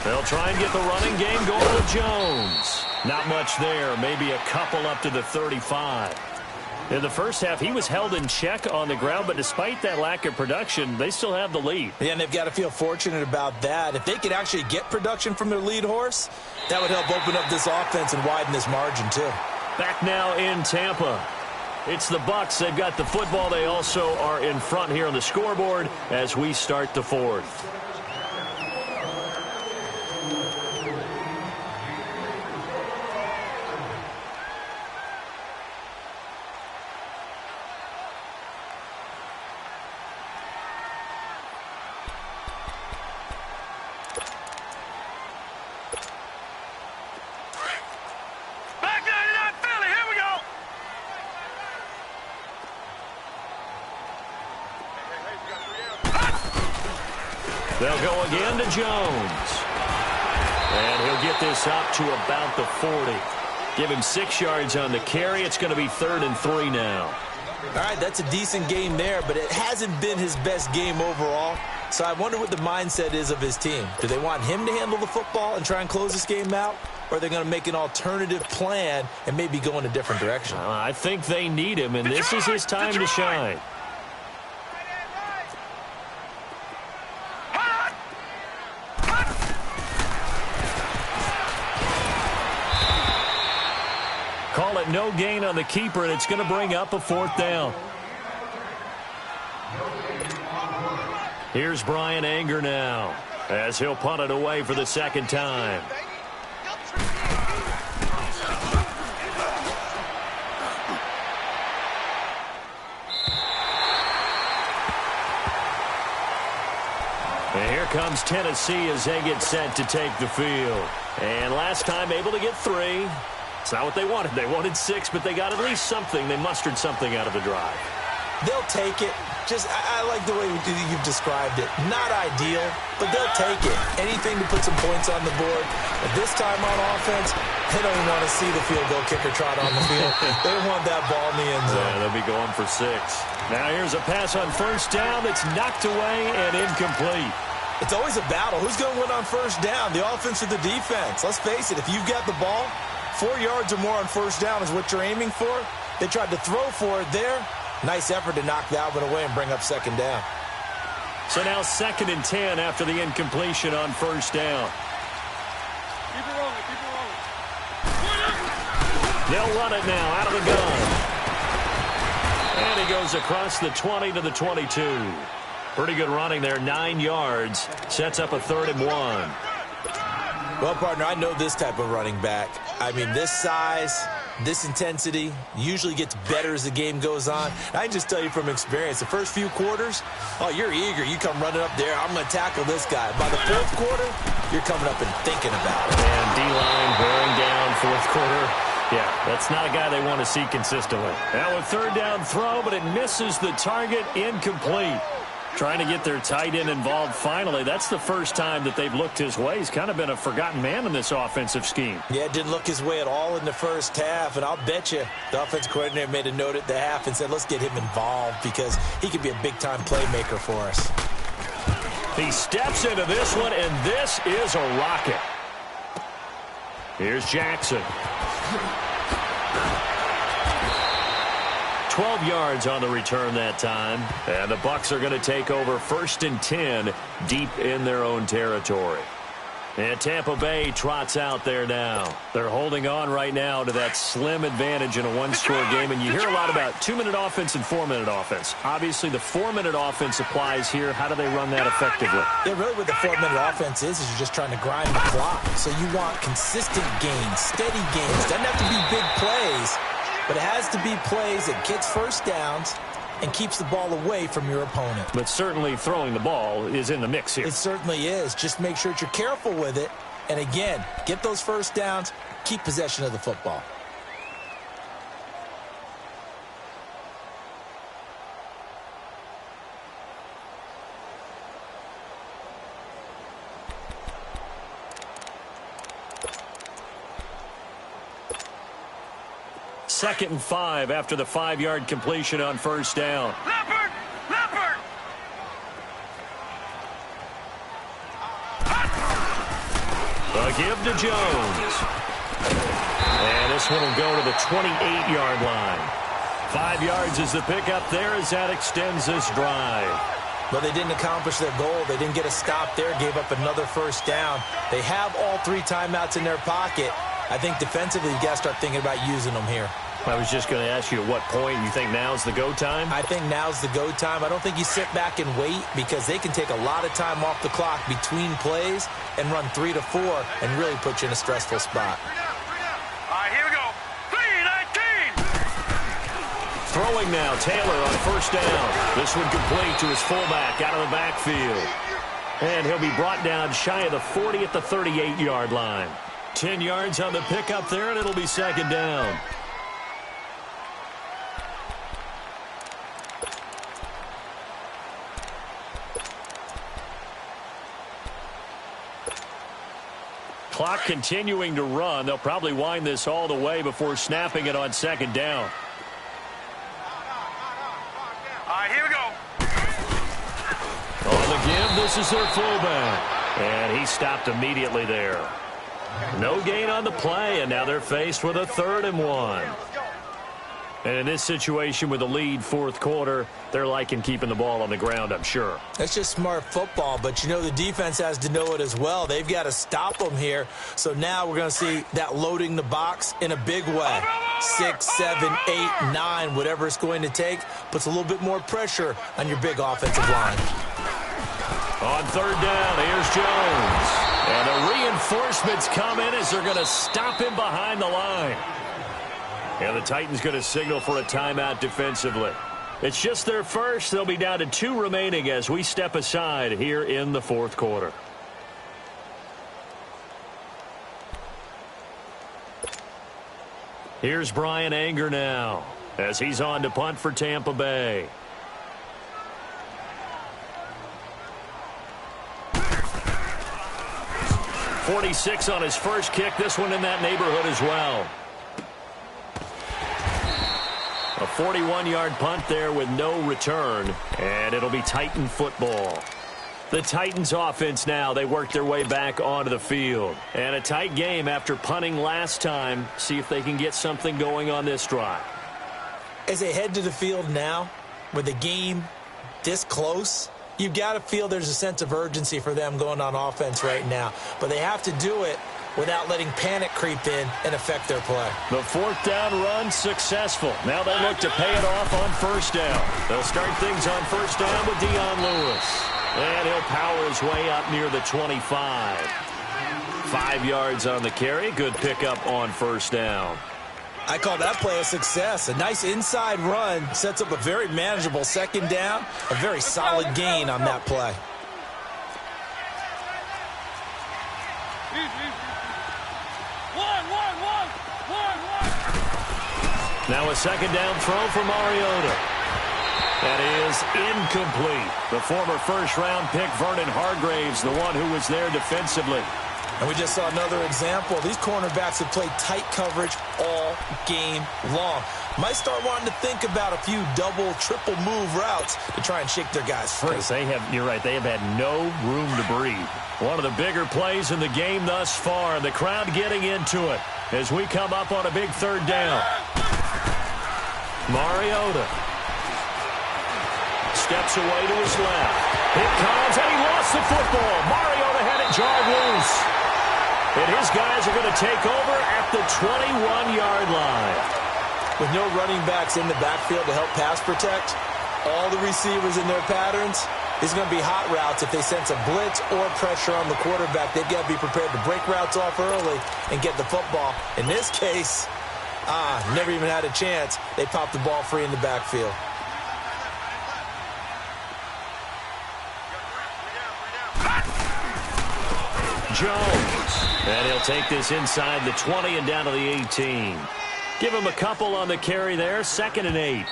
Speaker 1: They'll try and get the running game going with Jones. Not much there, maybe a couple up to the 35. In the first half, he was held in check on the ground, but despite that lack of production, they still have the lead.
Speaker 2: Yeah, and they've got to feel fortunate about that. If they could actually get production from their lead horse, that would help open up this offense and widen this margin, too.
Speaker 1: Back now in Tampa. It's the Bucs. They've got the football. They also are in front here on the scoreboard as we start the 4th. They'll go again to Jones. And he'll get this up to about the 40. Give him 6 yards on the carry. It's going to be 3rd and 3 now.
Speaker 2: All right, that's a decent game there, but it hasn't been his best game overall. So I wonder what the mindset is of his team. Do they want him to handle the football and try and close this game out? Or are they going to make an alternative plan and maybe go in a different direction?
Speaker 1: I think they need him, and this is his time to shine. Call it no gain on the keeper, and it's going to bring up a 4th down. Here's Brian Anger now as he'll punt it away for the 2nd time. And here comes Tennessee as they get set to take the field. And last time able to get 3. It's not what they wanted. They wanted 6, but they got at least something. They mustered something out of the drive.
Speaker 2: They'll take it. I like the way you've described it. Not ideal, but they'll take it. Anything to put some points on the board. But this time on offense, they don't even want to see the field goal kicker trot on the field. They want that ball in the end zone.
Speaker 1: Yeah, they'll be going for 6. Now here's a pass on 1st down that's knocked away and incomplete.
Speaker 2: It's always a battle. Who's going to win on 1st down, the offense or the defense? Let's face it, if you've got the ball, 4 yards or more on 1st down is what you're aiming for. They tried to throw for it there. Nice effort to knock that one away and bring up 2nd down.
Speaker 1: So now 2nd and 10 after the incompletion on 1st down.
Speaker 4: Keep it rolling, keep it rolling.
Speaker 1: They'll run it now out of the gun. And he goes across the 20 to the 22. Pretty good running there, 9 yards. Sets up a 3rd and 1.
Speaker 2: Well, partner, I know this type of running back. I mean, this size, this intensity usually gets better as the game goes on. I can just tell you from experience, the first few quarters, oh, you're eager. You come running up there, I'm going to tackle this guy. By the 4th quarter, you're coming up and thinking about it.
Speaker 1: And D-line wearing down fourth quarter. Yeah, that's not a guy they want to see consistently. Now a third down throw, but it misses the target, incomplete. Trying to get their tight end involved finally. That's the first time that they've looked his way. He's kind of been a forgotten man in this offensive scheme.
Speaker 2: Yeah, didn't look his way at all in the first half, and I'll bet you the offensive coordinator made a note at the half and said, let's get him involved because he could be a big-time playmaker for us.
Speaker 1: He steps into this one, and this is a rocket. Here's Jackson. 12 yards on the return that time. And the Bucs are going to take over 1st and 10 deep in their own territory. And Tampa Bay trots out there now. They're holding on right now to that slim advantage in a one-score game. And you hear a lot about 2-minute offense and 4-minute offense. Obviously, the 4-minute offense applies here. How do they run that effectively?
Speaker 2: Yeah, really what the 4-minute offense is you're just trying to grind the clock. So you want consistent gains, steady gains. Doesn't have to be big plays, but it has to be plays that gets first downs and keeps the ball away from your opponent.
Speaker 1: But certainly throwing the ball is in the mix here.
Speaker 2: It certainly is. Just make sure that you're careful with it. And again, get those first downs, keep possession of the football.
Speaker 1: Second and 5 after the 5-yard completion on first down.
Speaker 3: Leopard! Leopard!
Speaker 1: A give to Jones. And this one will go to the 28-yard line. 5 yards is the pickup there as that extends this drive.
Speaker 2: But they didn't accomplish their goal. They didn't get a stop there, gave up another first down. They have all 3 timeouts in their pocket. I think defensively you got to start thinking about using them here.
Speaker 1: I was just going to ask you at what point you think now's the go time?
Speaker 2: I think now's the go time. I don't think you sit back and wait because they can take a lot of time off the clock between plays and run 3 to 4 and really put you in a stressful spot.
Speaker 3: All right, here we go. 3-19.
Speaker 1: Throwing now, Taylor on first down. This one complete to his fullback out of the backfield. And he'll be brought down shy of the 40 at the 38-yard line. 10 yards on the pickup there, and it'll be second down. Clock continuing to run. They'll probably wind this all the way before snapping it on second down.
Speaker 3: All right, here we go.
Speaker 1: On the give, this is their fullback. And he stopped immediately there. No gain on the play, and now they're faced with a 3rd and 1. And in this situation with the lead fourth quarter, they're liking keeping the ball on the ground, I'm sure.
Speaker 2: That's just smart football, but you know the defense has to know it as well. They've got to stop them here. So now we're going to see that loading the box in a big way. 6, 7, 8, 9, whatever it's going to take, puts a little bit more pressure on your big offensive line.
Speaker 1: On third down, here's Jones. And the reinforcements come in as they're going to stop him behind the line. And the Titans going to signal for a timeout defensively. It's just their first. They'll be down to 2 remaining as we step aside here in the fourth quarter. Here's Brian Anger now as he's on to punt for Tampa Bay. .46 on his first kick. This one in that neighborhood as well. A 41-yard punt there with no return, and it'll be Titan football. The Titans offense now, they work their way back onto the field. And a tight game after punting last time. See if they can get something going on this drive.
Speaker 2: As they head to the field now, with the game this close, you've got to feel there's a sense of urgency for them going on offense right now. But they have to do it without letting panic creep in and affect their play.
Speaker 1: The fourth down run successful. Now they look to pay it off on first down. They'll start things on first down with Dion Lewis. And he'll power his way up near the 25. 5 yards on the carry. Good pickup on first down.
Speaker 2: I call that play a success. A nice inside run sets up a very manageable second down. A very solid gain on that play.
Speaker 1: Now a second down throw for Mariota. That is incomplete. The former first-round pick, Vernon Hargreaves, the one who was there defensively.
Speaker 2: And we just saw another example. These cornerbacks have played tight coverage all game long. Might start wanting to think about a few double, triple move routes to try and shake their guys free.
Speaker 1: You're right, they have had no room to breathe. One of the bigger plays in the game thus far. The crowd getting into it as we come up on a big third down. Mariota steps away to his left. It comes, and he lost the football. Mariota had it jarred loose. And his guys are going to take over at the 21-yard line.
Speaker 2: With no running backs in the backfield to help pass protect, all the receivers in their patterns, it's going to be hot routes if they sense a blitz or pressure on the quarterback. They've got to be prepared to break routes off early and get the football. In this case, never even had a chance. They popped the ball free in the backfield.
Speaker 1: Jones. And he'll take this inside the 20 and down to the 18. Give him a couple on the carry there. 2nd and 8.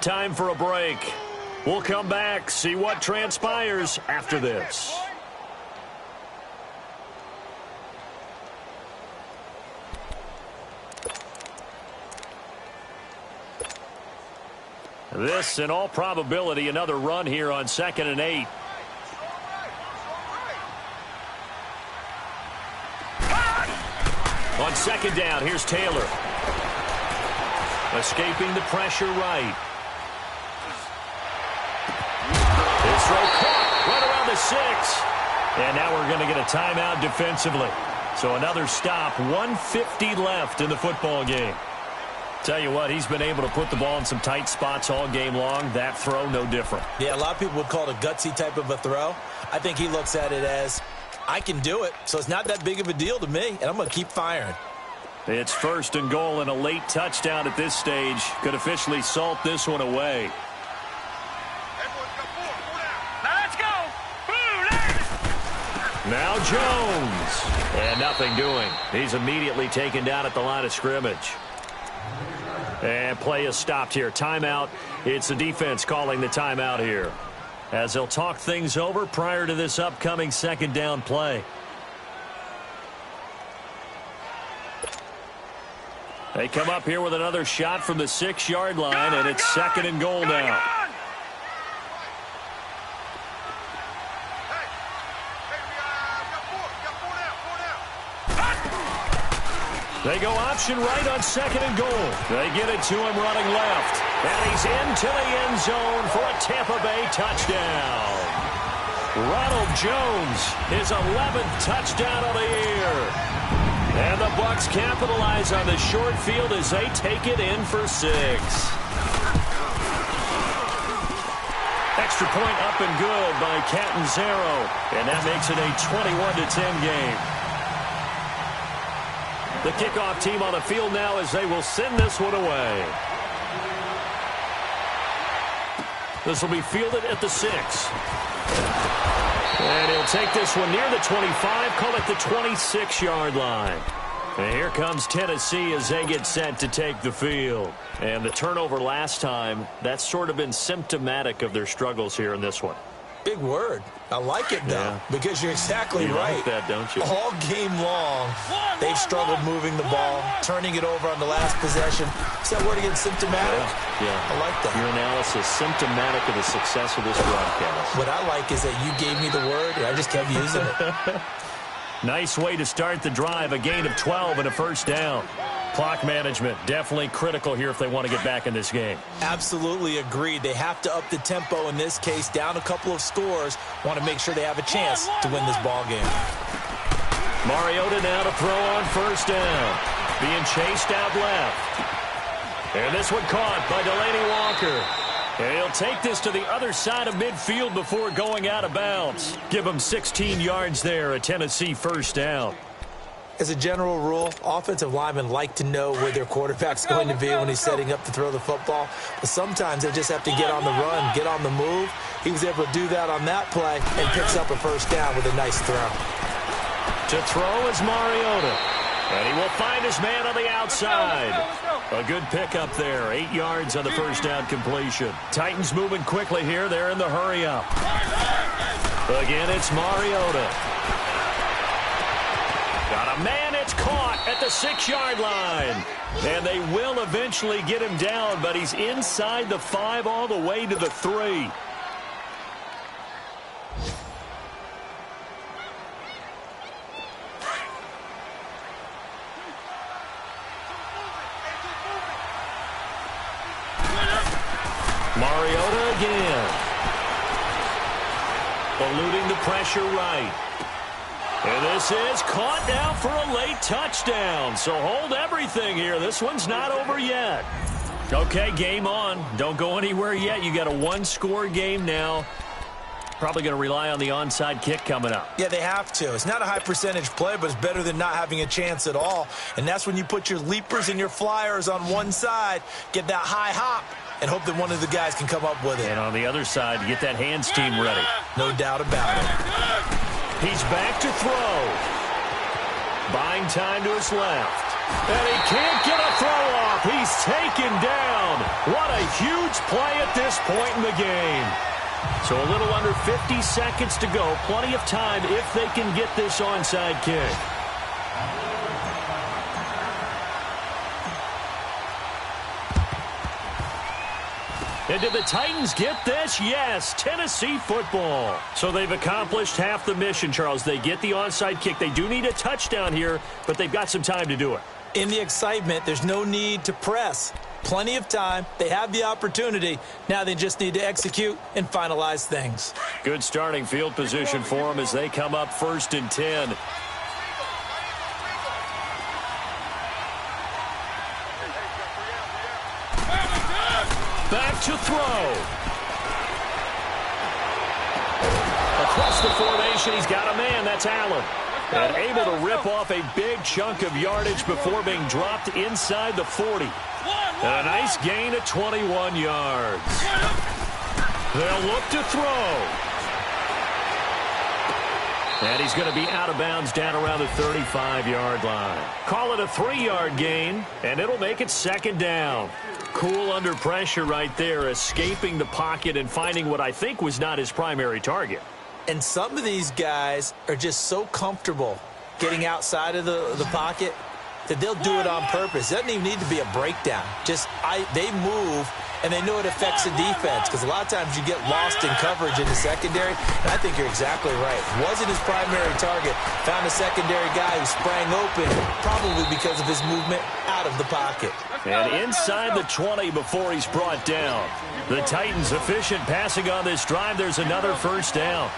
Speaker 1: Time for a break. We'll come back, see what transpires after this. This, in all probability, another run here on 2nd and 8. On 2nd down, here's Taylor. Escaping the pressure right. His throw caught right around the 6. And now we're going to get a timeout defensively. So another stop, 1:50 left in the football game. Tell you what, he's been able to put the ball in some tight spots all game long. That throw, no different.
Speaker 2: Yeah, a lot of people would call it a gutsy type of a throw. I think he looks at it as, I can do it, so it's not that big of a deal to me, and I'm going to keep firing.
Speaker 1: It's 1st and goal and a late touchdown at this stage. Could officially salt this one away.
Speaker 3: Now let's go.
Speaker 1: Now Jones. And nothing doing. He's immediately taken down at the line of scrimmage. And play is stopped here. Timeout. It's the defense calling the timeout here, as they'll talk things over prior to this upcoming 2nd down play. They come up here with another shot from the 6-yard line, and it's 2nd and goal now. They go option right on 2nd and goal. They get it to him running left. And he's into the end zone for a Tampa Bay touchdown. Ronald Jones, his 11th touchdown of the year. And the Bucs capitalize on the short field as they take it in for 6. Extra point up and good by Catanzaro. And that makes it a 21-10 game. The kickoff team on the field now as they will send this one away. This will be fielded at the 6. And he'll take this one near the 25, call it the 26-yard line. And here comes Tennessee as they get set to take the field. And the turnover last time, that's sort of been symptomatic of their struggles here in this one.
Speaker 2: Big word. I like it, though, because you're exactly right.
Speaker 1: Like that, don't you?
Speaker 2: All game long, they've struggled moving the ball, turning it over on the last possession. Is that word again, symptomatic?
Speaker 1: Yeah.
Speaker 2: I like that.
Speaker 1: Your analysis, symptomatic of the success of this broadcast.
Speaker 2: What I like is that you gave me the word, and I just kept using it.
Speaker 1: Nice way to start the drive, a gain of 12 and a 1st down. Clock management, definitely critical here if they want to get back in this game.
Speaker 2: Absolutely agreed. They have to up the tempo in this case, down a couple of scores. Want to make sure they have a chance to win this ball game.
Speaker 1: Mariota now to throw on 1st down. Being chased out left. And this one caught by Delaney Walker. And he'll take this to the other side of midfield before going out of bounds. Give him 16 yards there, a Tennessee 1st down.
Speaker 2: As a general rule, offensive linemen like to know where their quarterback's going to be when he's setting up to throw the football. But sometimes they just have to get on the run, get on the move. He was able to do that on that play and picks up a first down with a nice throw.
Speaker 1: To throw is Mariota. And he will find his man on the outside. A good pickup there. 8 yards on the first down completion. Titans moving quickly here. They're in the hurry up. Again, it's Mariota. Got a man, it's caught at the 6-yard line. And they will eventually get him down, but he's inside the 5 all the way to the 3. Mariota again. Eluding the pressure right. And this is caught now for a late touchdown. So hold everything here. This one's not over yet. Okay, game on. Don't go anywhere yet. You got a 1-score game now. Probably going to rely on the onside kick coming up.
Speaker 2: Yeah, they have to. It's not a high percentage play, but it's better than not having a chance at all. And that's when you put your leapers and your flyers on one side, get that high hop, and hope that one of the guys can come up with it.
Speaker 1: And on the other side, get that hands team ready.
Speaker 2: No doubt about it.
Speaker 1: He's back to throw. Buying time to his left. And he can't get a throw off. He's taken down. What a huge play at this point in the game. So a little under 50 seconds to go. Plenty of time if they can get this onside kick. And did the Titans get this? Yes, Tennessee football. So they've accomplished half the mission, Charles. They get the onside kick. They do need a touchdown here, but they've got some time to do it.
Speaker 2: In the excitement, there's no need to press. Plenty of time. They have the opportunity. Now they just need to execute and finalize things.
Speaker 1: Good starting field position for them as they come up 1st and 10. Back to throw. Across the formation, he's got a man. That's Allen. And able to rip off a big chunk of yardage before being dropped inside the 40. And a nice gain of 21 yards. They'll look to throw. And he's going to be out of bounds down around the 35-yard line. Call it a 3-yard gain, and it'll make it 2nd down. Cool under pressure right there, escaping the pocket and finding what I think was not his primary target.
Speaker 2: And some of these guys are just so comfortable getting outside of the pocket that they'll do it on purpose. It doesn't even need to be a breakdown. They move, and they know it affects the defense because a lot of times you get lost in coverage in the secondary, and I think you're exactly right. Wasn't his primary target. Found a secondary guy who sprang open, probably because of his movement out of the pocket.
Speaker 1: And inside the 20 before he's brought down. The Titans efficient passing on this drive. There's another 1st down.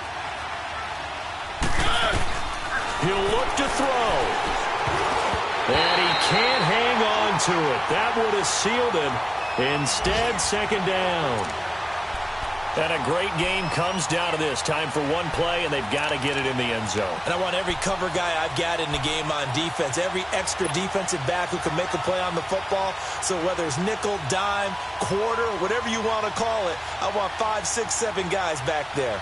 Speaker 1: He'll look to throw. And he can't hang on to it. That would have sealed him. Instead, 2nd down. And a great game comes down to this. Time for one play, and they've got to get it in the end zone.
Speaker 2: And I want every cover guy I've got in the game on defense, every extra defensive back who can make a play on the football. So whether it's nickel, dime, quarter, whatever you want to call it, I want 5, 6, 7 guys back there.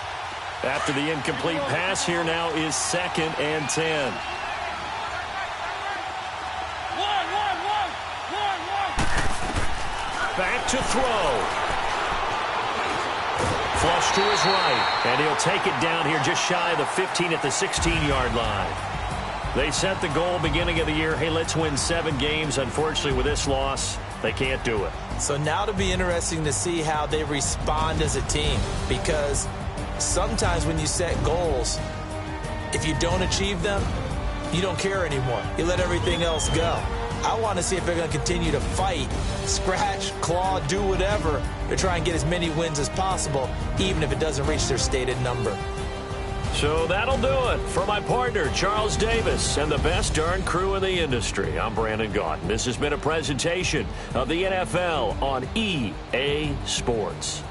Speaker 1: After the incomplete pass, here now is 2nd and 10. Back to throw. Flush to his right, and he'll take it down here just shy of the 15 at the 16-yard line. They set the goal beginning of the year, hey, let's win 7 games. Unfortunately, with this loss, they can't do it.
Speaker 2: So now it'll be interesting to see how they respond as a team, because sometimes when you set goals, if you don't achieve them, you don't care anymore. You let everything else go. I want to see if they're going to continue to fight, scratch, claw, do whatever to try and get as many wins as possible, even if it doesn't reach their stated number.
Speaker 1: So that'll do it. For my partner, Charles Davis, and the best darn crew in the industry, I'm Brandon Gaudin. This has been a presentation of the NFL on EA Sports.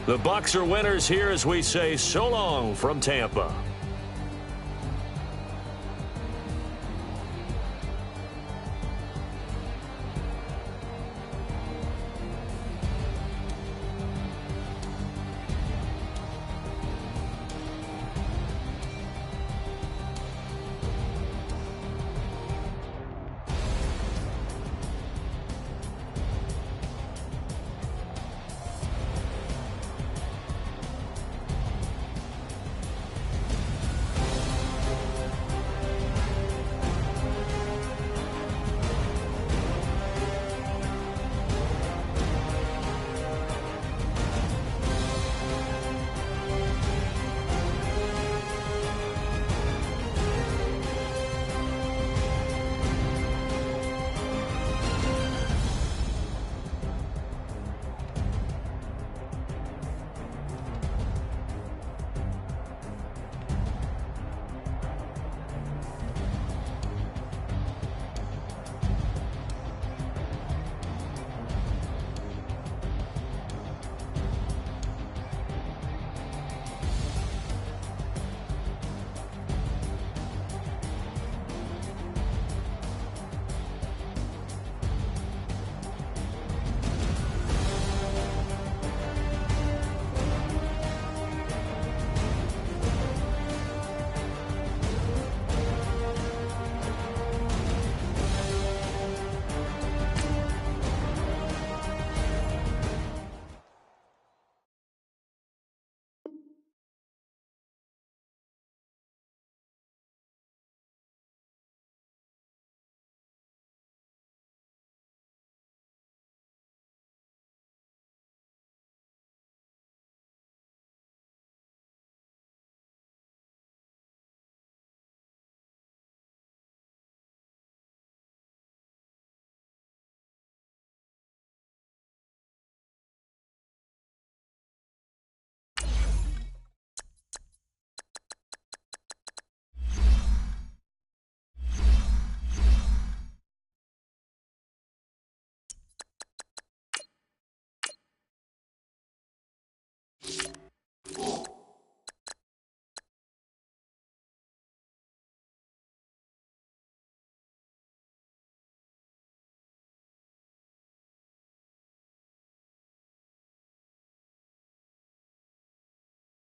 Speaker 1: The Bucs are winners here as we say so long from Tampa.